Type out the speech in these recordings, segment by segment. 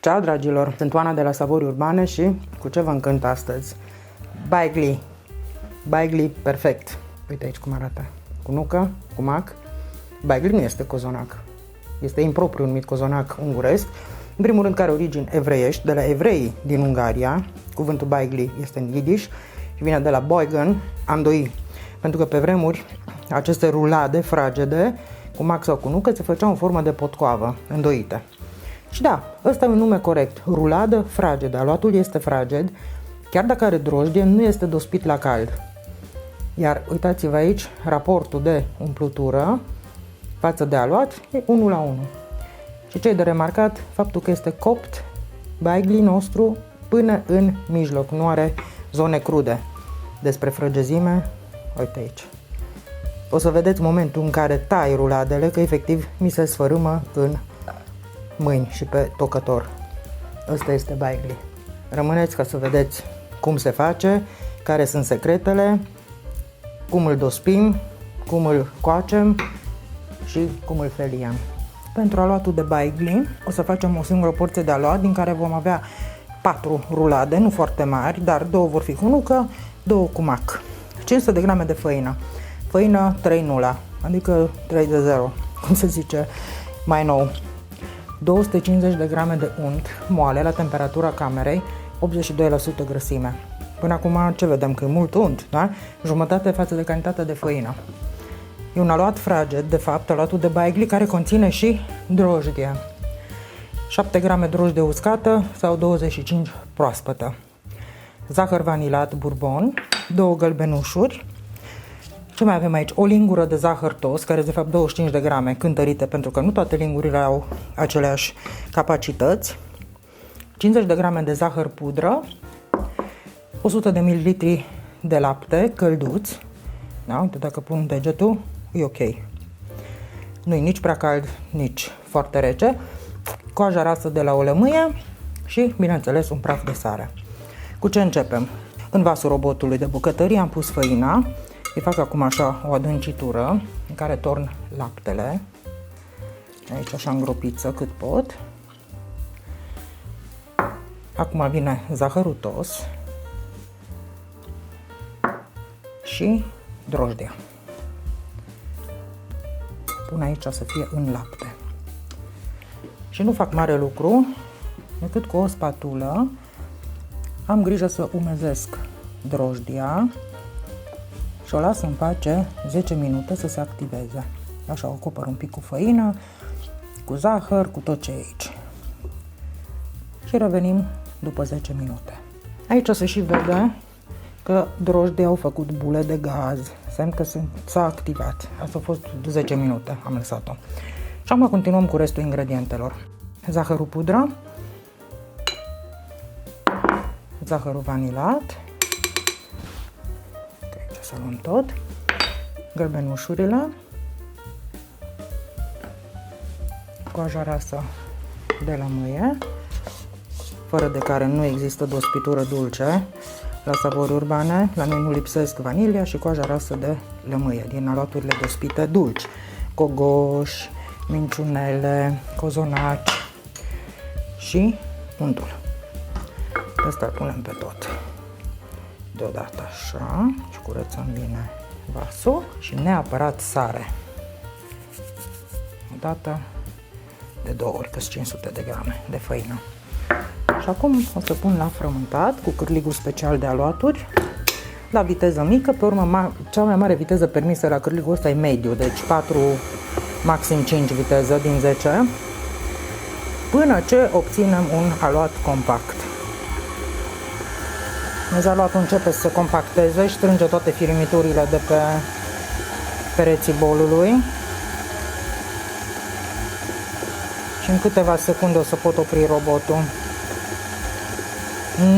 Ciao, dragilor! Sunt Oana de la Savori Urbane și cu ce vă încânt astăzi? Baigli. Baigli perfect. Uite aici cum arată. Cu nucă, cu mac. Baigli nu este cozonac. Este impropriu numit cozonac unguresc. În primul rând, care origini evreiești, de la evrei din Ungaria. Cuvântul baigli este în Yiddish și vine de la boigen, a îndoi. Pentru că pe vremuri aceste rulade fragede, cu mac sau cu nucă, se făceau în formă de potcoavă, îndoite. Și da, ăsta e un nume corect. Ruladă fragedă. Aluatul este fraged, chiar dacă are drojdie, nu este dospit la cald. Iar uitați-vă aici, raportul de umplutură față de aluat e 1 la 1. Și ce e de remarcat? Faptul că este copt baigli nostru până în mijloc, nu are zone crude. Despre frăgezime, uite aici. O să vedeți momentul în care tai ruladele, că efectiv mi se sfărâmă în mâini și pe tocător. Ăsta este baigli. Rămâneți ca să vedeți cum se face, care sunt secretele, cum îl dospim, cum îl coacem și cum îl feliem. Pentru aluatul de baigli o să facem o singură porție de aluat, din care vom avea 4 rulade, nu foarte mari, dar 2 vor fi cu nucă, 2 cu mac. 500 de grame de făină. Făină 3 nula, adică 3 de 0, cum se zice mai nou. 250 de grame de unt moale la temperatura camerei, 82% grăsime. Până acum ce vedem? Că e mult unt, da? Jumătate față de cantitatea de făină. E un aluat fraged, de fapt, aluatul de baigli, care conține și drojdie. 7 grame drojdie uscată sau 25 proaspătă. Zahăr vanilat bourbon, 2 gălbenușuri. Ce mai avem aici? O lingură de zahăr tost, care este de fapt 25 de grame cântărite, pentru că nu toate lingurile au aceleași capacități. 50 de grame de zahăr pudră, 100 de ml de lapte călduți. Da, uite, dacă pun degetul, e ok. Nu e nici prea cald, nici foarte rece. Coaja rasă de la o lămâie și, bineînțeles, un praf de sare. Cu ce începem? În vasul robotului de bucătărie am pus făina. Îi fac acum așa o adâncitură în care torn laptele. Aici așa în gropiță cât pot. Acum vine zahărul tost și drojdia. Pun aici să fie în lapte. Și nu fac mare lucru, decât cu o spatulă am grijă să umezesc drojdia și o las în pace 10 minute să se activeze. Așa o acopăr un pic cu făină, cu zahăr, cu tot ce e aici. Și revenim după 10 minute. Aici se și vede că drojdia au făcut bule de gaz, semn că s-a activat. Asta a fost 10 minute, am lăsat-o. Și acum continuăm cu restul ingredientelor. Zahărul pudră, zahărul vanilat, aici să luăm tot, gălbenușurile, coaja rasă de lămâie, fără de care nu există dospitură dulce. La Savori Urbane, la noi nu lipsesc vanilia și coaja rasă de lămâie, din aluaturile dospite dulci, cogoși, minciunele, cozonaci și untul. Asta îl punem pe tot deodată așa și curățăm bine vasul și neapărat sare. O dată de 2 ori, că 500 de grame de făină. Și acum o să pun la frământat cu cârligul special de aluaturi la viteză mică. Pe urmă, cea mai mare viteză permisă la cârligul ăsta e mediu, deci 4, maxim 5 viteză din 10, până ce obținem un aluat compact. Deci aluatul începe să se compacteze și strânge toate firimiturile de pe pereții bolului. Și în câteva secunde o să pot opri robotul.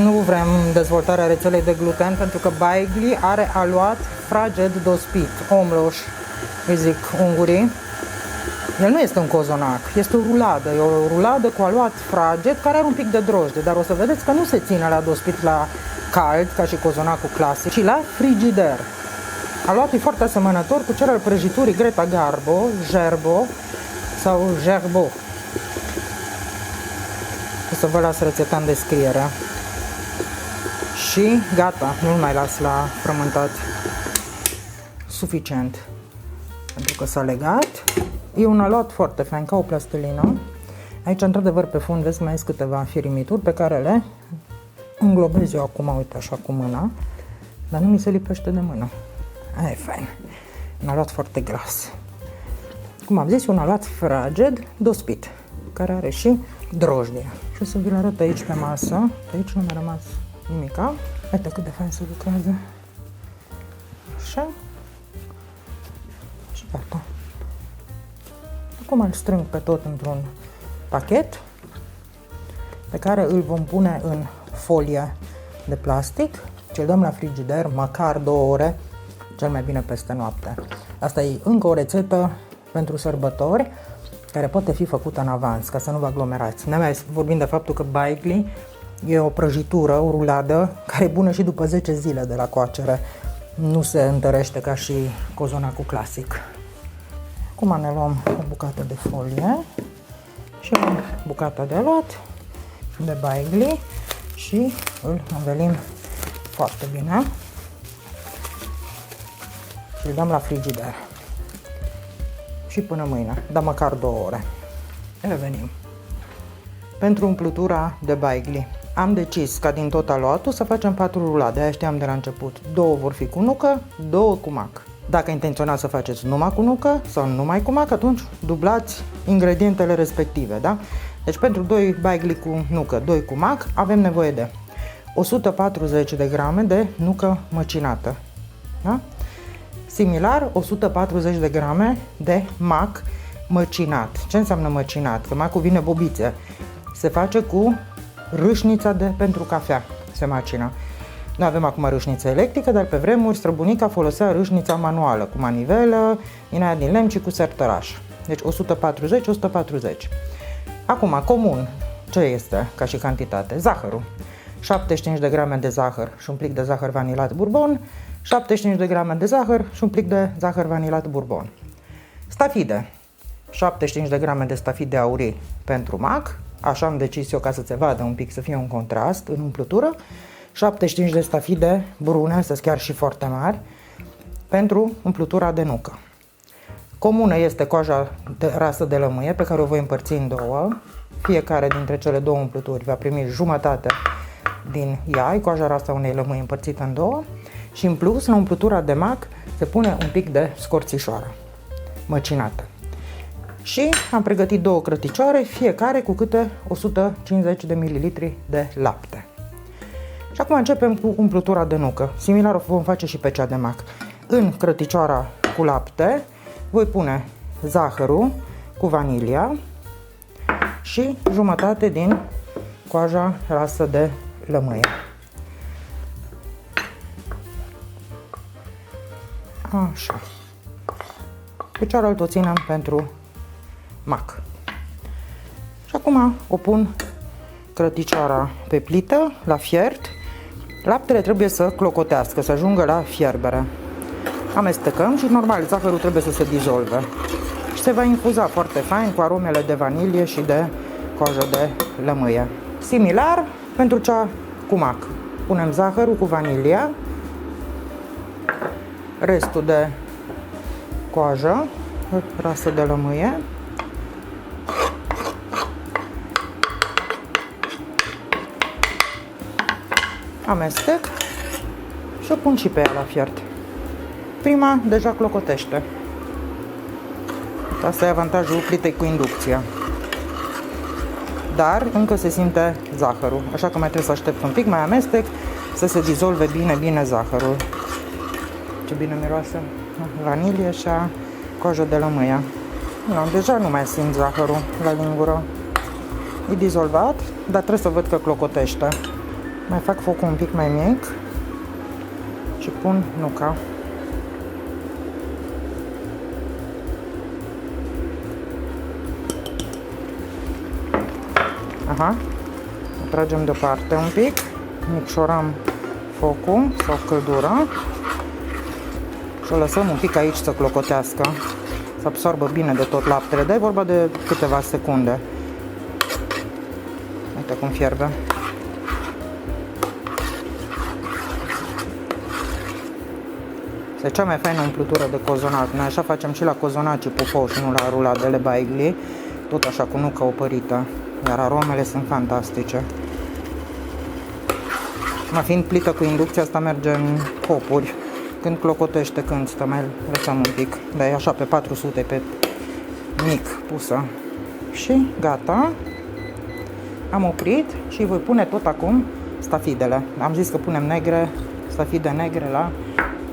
Nu vrem dezvoltarea rețelei de gluten, pentru că baigli are aluat fraged dospit, omloș, îi zic ungurii. El nu este un cozonac, este o ruladă, e o ruladă cu aluat fraged care are un pic de drojdie, dar o să vedeți că nu se ține la dospit la cald, ca și cozonacul clasic, ci la frigider. Aluatul e foarte asemănător cu cel al prăjiturii Greta Garbo, Gerbo sau Gerbo. să vă las rețeta în descriere. Și gata, nu-l mai las la frământat. Suficient. Pentru că s-a legat. E un aluat foarte fain, ca o plastilină. Aici, într-adevăr, pe fund vezi mai sunt câteva firimituri pe care le înglobez eu acum, uite, așa cu mâna. Dar nu mi se lipește de mână. Aia e fain. Un aluat foarte gras. Cum am zis, un aluat fraged, dospit, care are și drojdie. Și o să vi-l arăt aici pe masă. Pe aici nu mi-a rămas nimica. Uite cât de fain se lucrează. Așa. Și gata. Acum îl strâng pe tot într-un pachet pe care îl vom pune în folie de plastic și îl dăm la frigider măcar 2 ore, cel mai bine peste noapte. Asta e încă o rețetă pentru sărbători care poate fi făcută în avans, ca să nu vă aglomerați. Ne mai vorbim de faptul că baigli e o prăjitură, o ruladă, care e bună și după 10 zile de la coacere. Nu se întărește ca și cozonacul clasic. Acum ne luăm o bucată de folie și o bucată de aluat de baigli și îl învelim foarte bine și îl dăm la frigider. Și până mâine, dar măcar 2 ore. Revenim. Pentru umplutura de baigli am decis ca din tot aluatul să facem 4 rulade, aia știam de la început. 2 vor fi cu nucă, 2 cu mac. Dacă intenționați să faceți numai cu nucă sau numai cu mac, atunci dublați ingredientele respective, da? Deci pentru 2 baigli cu nucă, 2 cu mac, avem nevoie de 140 de grame de nucă măcinată, da? Similar, 140 de grame de mac măcinat. Ce înseamnă măcinat? Că macul vine bobițe. Se face cu râșnița de pentru cafea, se macină. Noi avem acum râșniță electrică, dar pe vremuri străbunica folosea râșnița manuală, cu manivelă, din aia din lemn și cu sertăraș. Deci 140-140. Acum, comun, ce este ca și cantitate? Zahărul. 75 de grame de zahăr și un plic de zahăr vanilat bourbon, 75 de grame de zahăr și un plic de zahăr vanilat bourbon. Stafide. 75 de grame de stafide aurii pentru mac, așa am decis eu ca să se vadă un pic, să fie un contrast în umplutură. 75 de stafide brune, astea chiar și foarte mari, pentru umplutura de nucă. Comună este coaja de rasă de lămâie, pe care o voi împărți în 2. Fiecare dintre cele 2 umpluturi va primi jumătate din ea, coaja rasă unei lămâi împărțită în 2. Și în plus, la umplutura de mac se pune un pic de scorțișoară măcinată. Și am pregătit 2 crăticioare, fiecare cu câte 150 de ml de lapte. Și acum începem cu umplutura de nucă. Similar o vom face și pe cea de mac. În crăticioara cu lapte voi pune zahărul cu vanilia și jumătate din coaja rasă de lămâie. Așa. Pe cealaltă o ținem pentru mac. Și acum o pun crăticioara pe plită, la fiert. Laptele trebuie să clocotească, să ajungă la fierbere. Amestecăm și normal zahărul trebuie să se dizolve. Și se va infuza foarte fain cu aromele de vanilie și de coajă de lămâie. Similar pentru cea cu mac. Punem zahărul cu vanilia, restul de coajă, rasă de lămâie. Amestec și o pun și pe ea la fiert. Prima deja clocotește. Asta e avantajul plitei cu inducția. Dar încă se simte zahărul, așa că mai trebuie să aștept un pic, mai amestec să se dizolve bine zahărul. Ce bine miroase vanilie și coajă de lămâie. No, deja nu mai simt zahărul la lingură. E dizolvat, dar trebuie să văd că clocotește. Mai fac focul un pic mai mic și pun nuca. Aha. O tragem deoparte un pic, micșorăm focul sau căldura și o lăsăm un pic aici să clocotească, să absorbă bine de tot laptele, dar e vorba de câteva secunde. Uite cum fierbe. Este cea mai faină umplutură de cozonac. Noi așa facem și la cozonacii pufoși, nu la ruladele baigli. Tot așa cu nucă opărită. Iar aromele sunt fantastice. Ma fiind plită cu inducție, asta merge în copuri. Când clocotește, când stă, mai lăsăm un pic. Dar e așa pe 400, pe mic pusă. Și gata. Am oprit și voi pune tot acum stafidele. Am zis că punem negre, stafide negre la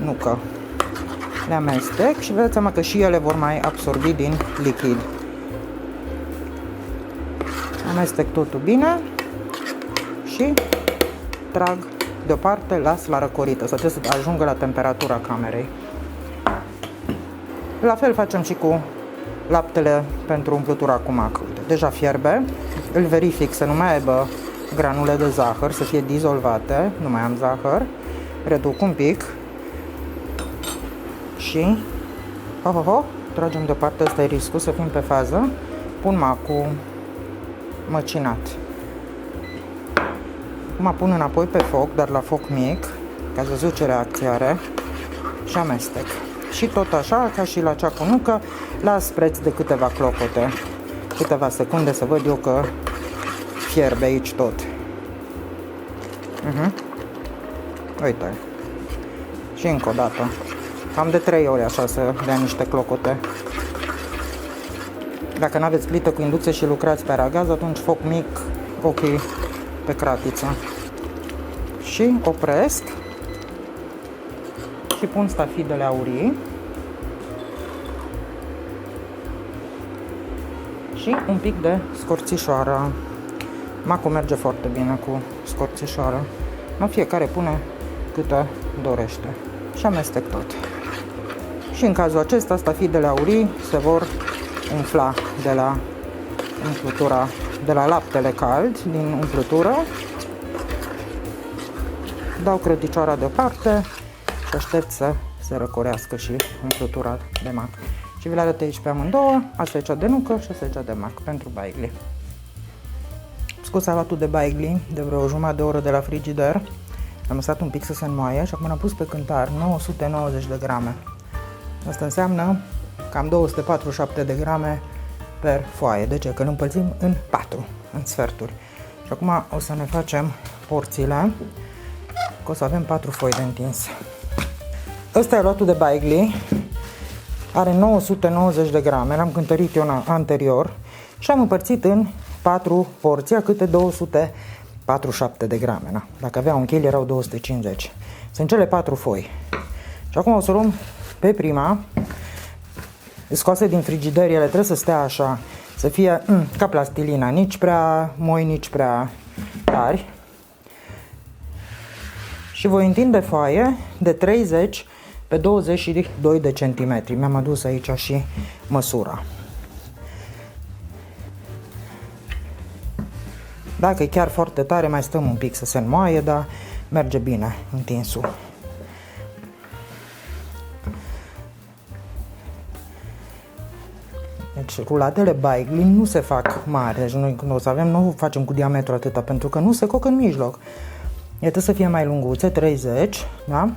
nucă. Le amestec și vedeți seama că și ele vor mai absorbi din lichid. Amestec totul bine și trag deoparte, las la răcorită, să trebuie să ajungă la temperatura camerei. La fel facem și cu laptele pentru umplutura cu mac. Deja fierbe, îl verific să nu mai aibă granule de zahăr, să fie dizolvate, nu mai am zahăr, reduc un pic și tragem deoparte, ăsta e riscul, să fim pe fază, pun macul măcinat. Acum pun înapoi pe foc, dar la foc mic, ca să văzut ce reacție are, și amestec. Și tot așa, ca și la cea cu nucă, las preț de câteva clopote, câteva secunde să văd eu că fierbe aici tot. Uite. Și încă o dată. Cam de 3 ori așa să dea niște clocote. Dacă nu aveți plită cu inducție și lucrați pe aragaz, atunci foc mic, ok, pe cratiță. Și opresc și pun stafidele aurii și un pic de scorțișoară. Macul merge foarte bine cu scorțișoară. La fiecare pune câtă dorește și amestec tot. Și în cazul acesta stafidele aurii se vor umfla de la umplutura, de la laptele cald din umplutură. Dau crăticioara deoparte și aștept să se răcorească și umplutura de mac. Și vi le arăt aici pe amândouă. Asta e cea de nucă și asta e cea de mac pentru baigli. Scos salatul de baigli de vreo jumătate de oră de la frigider. Am lăsat un pic să se înmoaie și acum am pus pe cântar 990 de grame. Asta înseamnă cam 247 de grame per foaie. Deci că îl împărțim în 4, în sferturi. Și acum o să ne facem porțiile, că o să avem 4 foi de întins. Ăsta e luatul de baigli. Are 990 de grame, l-am cântărit eu anterior și am împărțit în 4 porții, câte 247 de grame. Na. Dacă avea un kg erau 250. Sunt cele 4 foi. Și acum o să luăm pe prima, scoase din frigider, ele trebuie să stea așa, să fie ca plastilina, nici prea moi, nici prea tari. Și voi întinde foaie de 30 pe 22 de centimetri. Mi-am adus aici și măsura. Dacă e chiar foarte tare, mai stăm un pic să se înmoaie, dar merge bine întinsul. Deci rulatele baigli nu se fac mari, deci noi când o să avem, nu facem cu diametru atâta, pentru că nu se coc în mijloc. Trebuie să fie mai lunguțe, 30, da?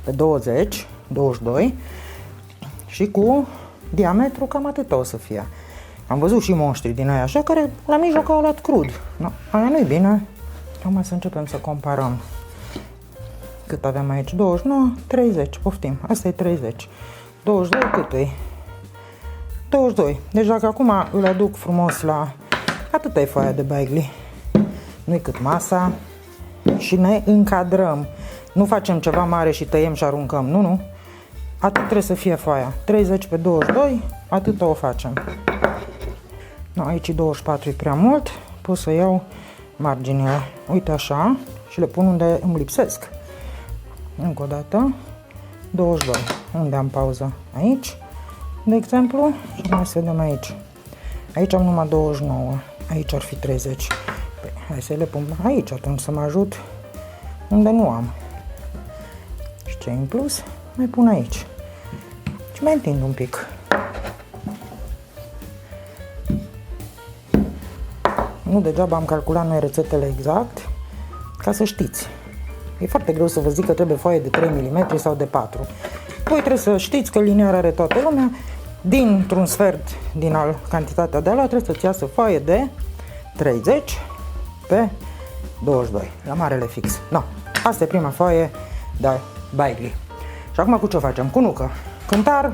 Pe 20, 22 și cu diametru cam atât o să fie. Am văzut și monștri din aia așa care la mijloc au luat crud. No, aia nu-i bine. Acum să începem să comparăm. Cât avem aici? 29, 30, poftim. Asta e 30. 22 cât e? 22. Deci dacă acum îl aduc frumos la... Atâta e foaia de baigli. Nu-i cât masa. Și ne încadrăm. Nu facem ceva mare și tăiem și aruncăm. Nu, nu. Atât trebuie să fie foaia. 30 pe 22, atâta o facem. No, aici 24 e prea mult. Pot să iau marginile. Uite așa. Și le pun unde îmi lipsesc. Încă o dată. 22. Unde am pauză? Aici. De exemplu. Și mai să vedem aici. Aici am numai 29. Aici ar fi 30. Păi, hai să le pun aici atunci să mă ajut unde nu am. Și ce în plus? Mai pun aici. Și mai întind un pic. Nu degeaba am calculat noi rețetele exact, ca să știți. E foarte greu să vă zic că trebuie foaie de 3 mm sau de 4. Voi trebuie să știți că linear are toată lumea. Dintr-un sfert din cantitatea de ala trebuie să-ți iasă foaie de 30 pe 22, la marele fix. No. Asta e prima foaie de baigli. Și acum cu ce facem? Cu nucă, cântar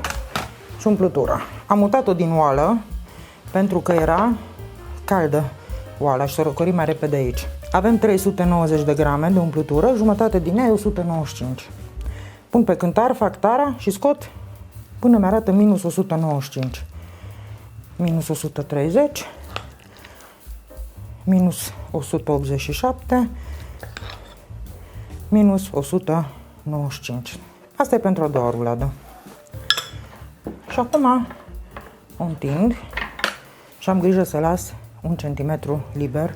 și umplutură. Am mutat-o din oală pentru că era caldă oala și s-a răcorit mai repede aici. Avem 390 de grame de umplutură, jumătate din ea e 195. Pun pe cântar, fac tara și scot până mi-arată minus 195. Minus 130. Minus 187. Minus 195. Asta e pentru a doua ruladă. Și acum o întind și am grijă să las 1 cm liber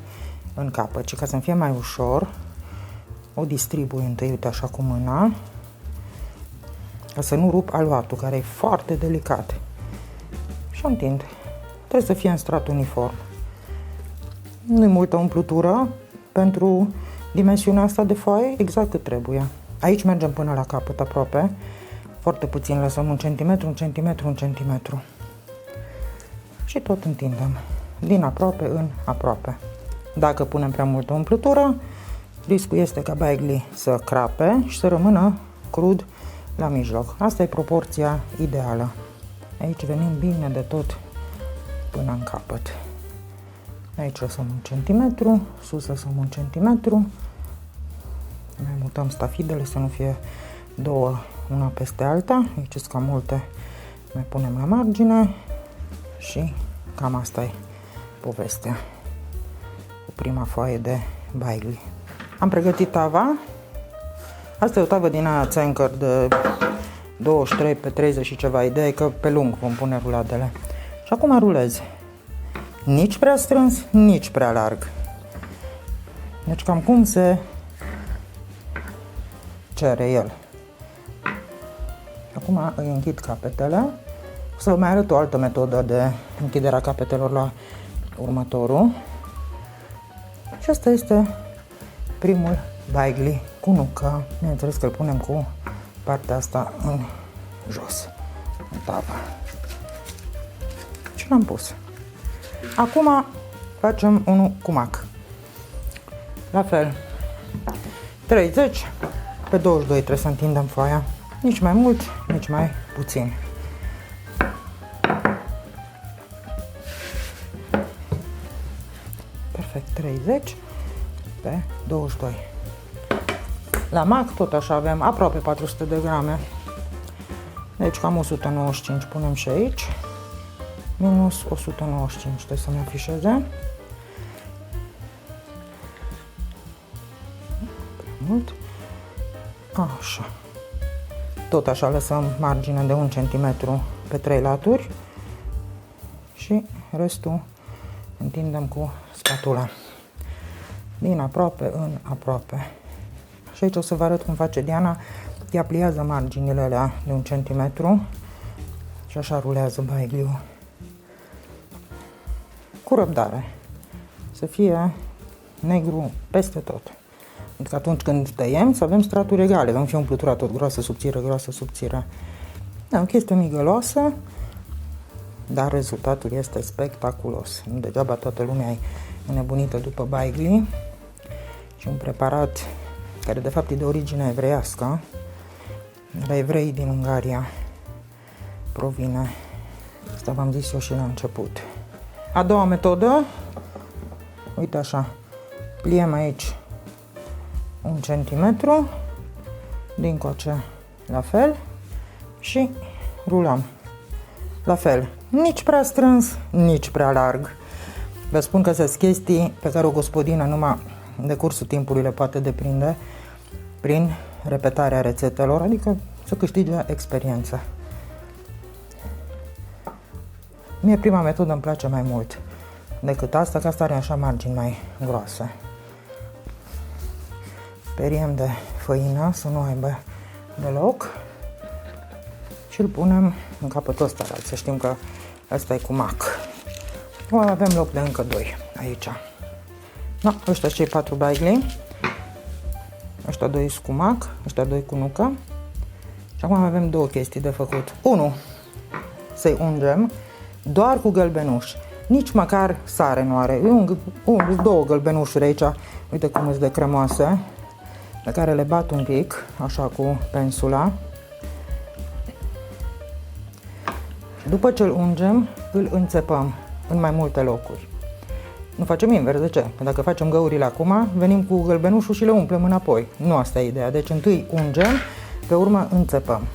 în capăt. Și ca să-mi fie mai ușor, o distribui întâi, uite așa cu mâna, ca să nu rup aluatul, care e foarte delicat. Și o întind. Trebuie să fie în strat uniform. Nu-i multă umplutură pentru dimensiunea asta de foaie, exact cât trebuie. Aici mergem până la capăt aproape. Foarte puțin, lăsăm 1 cm, 1 cm, 1 cm. Și tot întindem. Din aproape în aproape. Dacă punem prea multă umplutură, riscul este ca baigli să crape și să rămână crud la mijloc. Asta e proporția ideală. Aici venim bine de tot până în capăt. Aici lăsăm 1 cm, sus lăsăm 1 cm. Mai mutăm stafidele să nu fie două una peste alta. Aici sunt cam multe, mai punem la margine și cam asta e povestea cu prima foaie de baigli. Am pregătit tava. Asta e o tavă din aia Zenker de 23 pe 30 și ceva. Ideea e că pe lung vom pune ruladele. Și acum rulez. Nici prea strâns, nici prea larg. Deci cam cum se cere el. Acum îi închid capetele. O să vă mai arăt o altă metodă de închiderea capetelor la următorul. Și asta este primul baigli cu nucă. Bineînțeles că îl punem cu partea asta în jos, în tavă. Și l-am pus. Acum facem unul cu mac. La fel, 30 pe 22 trebuie să întindem foaia. Nici mai mult, nici mai puțin. Perfect, 30 pe 22. La mac tot așa avem aproape 400 de grame. Deci cam 195 punem și aici. Minus 195, trebuie să-mi afișeze. Mult. Așa. Tot așa lăsăm margine de 1 cm pe 3 laturi și restul întindem cu spatula. Din aproape în aproape. Și aici o să vă arăt cum face Diana. Ea pliază marginile alea de 1 cm și așa rulează baigliul. Cu răbdare. Să fie negru peste tot. Adică atunci când tăiem să avem straturi egale. Nu fie umplutura tot groasă, subțire, groasă, subțire. Da, o chestie migăloasă, dar rezultatul este spectaculos. Nu degeaba toată lumea e înnebunită după baigli. Și un preparat care de fapt e de origine evreiască. La evrei din Ungaria provine. Asta v-am zis eu și la început. A doua metodă, uite așa, pliem aici 1 cm, dincoace la fel și rulăm. La fel, nici prea strâns, nici prea larg. Vă spun că sunt chestii pe care o gospodină numai în decursul timpului le poate deprinde prin repetarea rețetelor, adică să câștige experiență. Mie prima metodă îmi place mai mult decât asta, că asta are așa margini mai groase. Speriem de făină să nu aibă deloc și îl punem în capătul ăsta, să știm că ăsta e cu mac. Avem loc de încă 2 aici. No, ăștia cei 4 baigli. Ăștia 2 cu mac, ăștia 2 cu nucă. Și acum avem două chestii de făcut. 1. Să-i ungem doar cu gălbenuș. Nici măcar sare nu are. Două gălbenușuri aici, uite cum sunt de cremoase, pe care le bat un pic, așa cu pensula. După ce îl ungem, îl înțepăm în mai multe locuri. Nu facem invers, de ce? Dacă facem găurile acum, venim cu gălbenușul și le umplem înapoi. Nu asta e ideea. Deci întâi ungem, pe urmă înțepăm.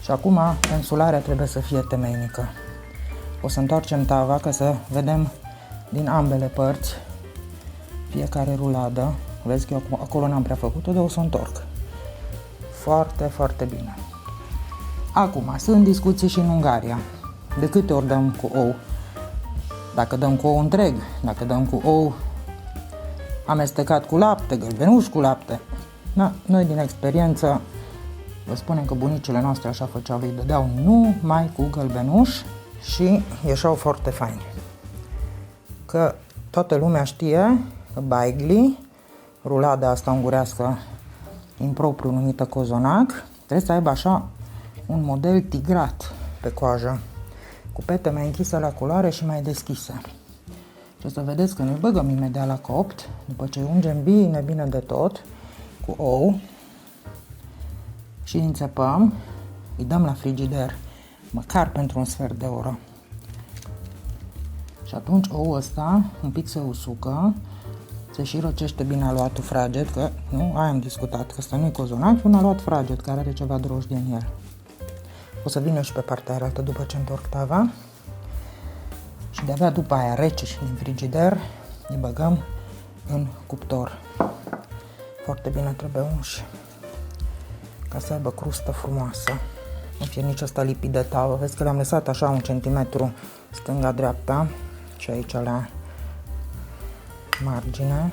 Și acum pensularea trebuie să fie temeinică. O să întoarcem tava ca să vedem din ambele părți fiecare ruladă. Vezi că eu acolo n-am prea făcut-o, dar o să o întorc. Foarte, foarte bine. Acum, sunt discuții și în Ungaria. De câte ori dăm cu ou? Dacă dăm cu ou întreg, dacă dăm cu ou amestecat cu lapte, gălbenuș cu lapte. Da, noi din experiență vă spunem că bunicile noastre așa făceau, îi dădeau numai cu gălbenuș și ieșeau foarte faini. Că toată lumea știe că baigli, rulada asta ungurească impropriu numită cozonac, trebuie să aibă așa un model tigrat pe coajă, cu pete mai închise la culoare și mai deschise. Și o să vedeți că ne băgăm imediat la copt, după ce ungem bine, bine de tot, cu ou și înțepăm, îi dăm la frigider, măcar pentru un sfert de oră. Și atunci ouul ăsta un pic se usucă, se și răcește bine aluatul fraged, că nu, aia am discutat, că ăsta nu e cozonac, e un aluat fraged care are ceva drojdie în el. O să vin eu și pe partea aia altă după ce întorc tava. Și de-abia după aia rece și din frigider îi băgăm în cuptor. Foarte bine trebuie unși, ca să aibă crustă frumoasă. Nu fie nici ăsta lipit de tavă. Vezi că le-am lăsat așa 1 centimetru stânga-dreapta și aici la margine,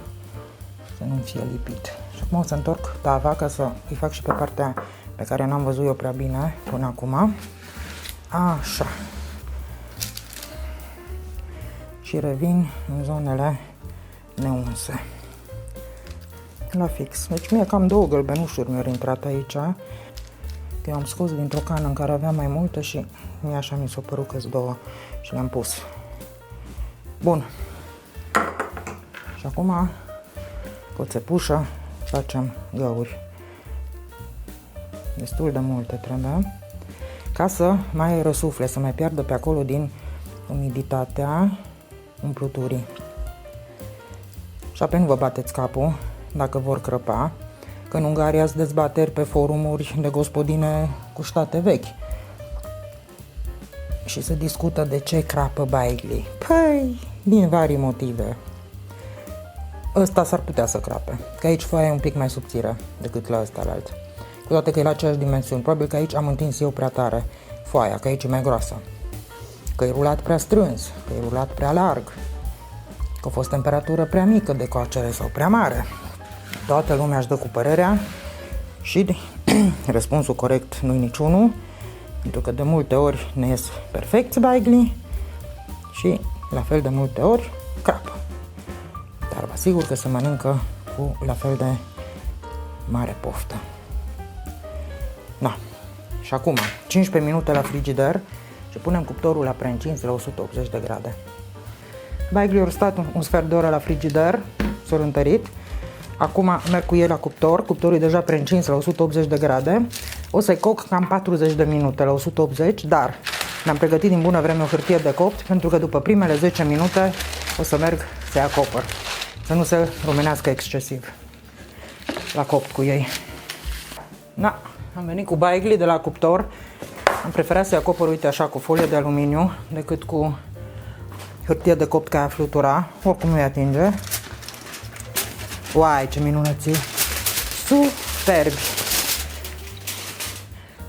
să nu fie lipit. Și acum o să întorc tava ca să îi fac și pe partea pe care n-am văzut eu prea bine până acum. Așa. Și revin în zonele neunse. La fix. Deci mie cam 2 gălbenușuri mi-au intrat aici. Eu am scos dintr-o cană în care aveam mai multe și mie așa mi s-a părut că-s 2 și le-am pus. Bun. Și acum cu țepușă facem găuri. Destul de multe trebuie, ca să mai răsufle, să mai piardă pe acolo din umiditatea umpluturii. Și apoi nu vă bateți capul dacă vor crăpa, că în Ungaria sunt dezbateri pe forumuri de gospodine cu state vechi și se discută de ce crapă baigli. Păi, din vari motive. Ăsta s-ar putea să crape, că aici foaia e un pic mai subțire decât la ăsta la alt. Cu toate că e la aceeași dimensiuni. Probabil că aici am întins eu prea tare foaia, că aici e mai groasă. Că e rulat prea strâns, că e rulat prea larg, că a fost temperatură prea mică de coacere sau prea mare. Toată lumea își dă cu părerea și răspunsul corect nu-i niciunul, pentru că de multe ori ne ies perfecți baigli și la fel de multe ori crapă. Dar vă asigur că se mănâncă cu la fel de mare poftă. Da. Și acum 15 minute la frigider și punem cuptorul la preîncins la 180 de grade. Baiglii au stat un sfert de oră la frigider, s-au întărit. Acum merg cu ei la cuptor, cuptorul e deja preîncins la 180 de grade. O să-i coc cam 40 de minute la 180, dar mi-am pregătit din bună vreme o hârtie de copt, pentru că după primele 10 minute o să merg să ia copăr, să nu se rumenească excesiv la copt cu ei. Da, am venit cu baigli de la cuptor. Am preferat să-i acopăr, uite așa, cu folie de aluminiu, decât cu hârtie de copt ca a flutura. Oricum nu-i atinge. Uai, ce minunății! Superbi!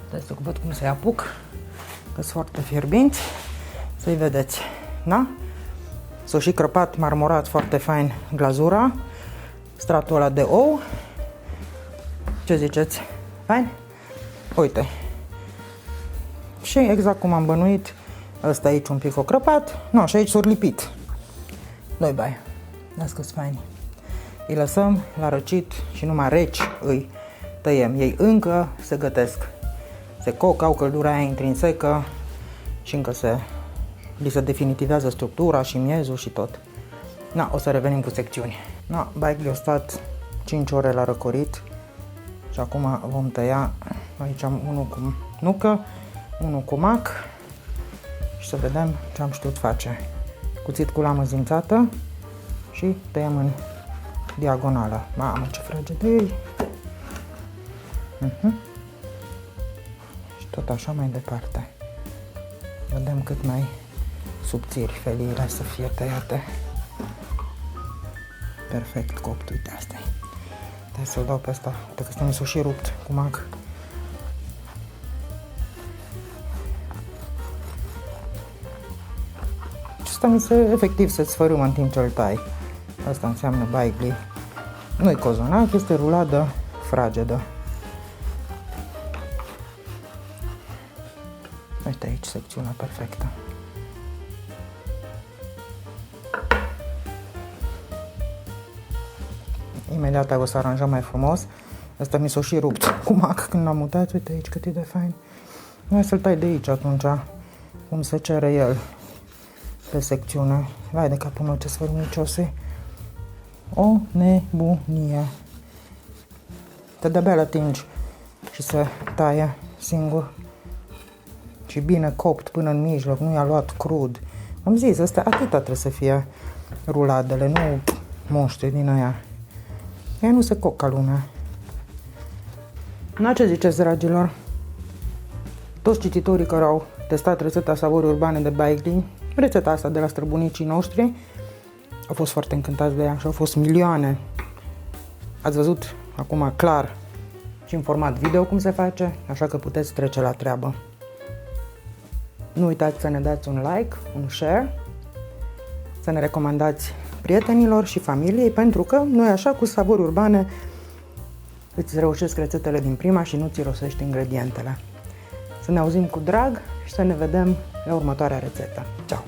Stai să văd cum să-i apuc, că sunt foarte fierbinți. Să-i vedeți, da? S-a și crăpat, marmorat foarte fain glazura, stratul ăla de ou. Ce ziceți? Fain? Uite. Și exact cum am bănuit, ăsta aici un pic o crăpat, nu, și aici s-a lipit. Doi bai. Las că-s faini. Îi lăsăm la răcit și numai reci îi tăiem. Ei încă se gătesc. Se coc, au căldura aia intrinsecă și încă li se definitivează structura și miezul și tot. Na, o să revenim cu secțiuni. Na, baigli au stat 5 ore la răcorit și acum vom tăia. Aici am unul cu nucă, unul cu mac și să vedem ce am știut face. Cuțit cu lamă zimțată și tăiem în diagonală. Mamă, ce fragedei! Și tot așa mai departe. Vedem cât mai subțiri feliile să fie tăiate. Perfect copt, uite, asta e. Trebuie să-l dau pe asta, uite că ăsta s-a și rupt cu mac. Asta efectiv se sfărâmă în timp ce îl tai. Asta înseamnă baigli. Nu-i cozonac, este ruladă fragedă. Uite aici secțiunea perfectă. Imediat o să aranjăm mai frumos. Asta mi s-a și rupt cu mac când l-am mutat. Uite aici cât e de fain. Hai să-l tai de aici atunci, cum se cere el pe secțiune. Vai de capul meu, ce sfărmiciose. O nebunie. Te de-abia l-atingi și se taie singur. Și bine copt până în mijloc, nu i-a luat crud. Am zis, astea atâta trebuie să fie ruladele, nu monștri din aia. Ea nu se coc ca lumea. Na, ce ziceți, dragilor? Toți cititorii care au testat rețeta Savori Urbane de baigli, rețeta asta de la străbunicii noștri, au fost foarte încântați de ea și au fost milioane. Ați văzut acum clar și în format video cum se face, așa că puteți trece la treabă. Nu uitați să ne dați un like, un share, să ne recomandați prietenilor și familiei, pentru că noi așa cu Savori Urbane îți reușesc rețetele din prima și nu ți rosești ingredientele. Să ne auzim cu drag și să ne vedem la următoarea rețetă. Ceau!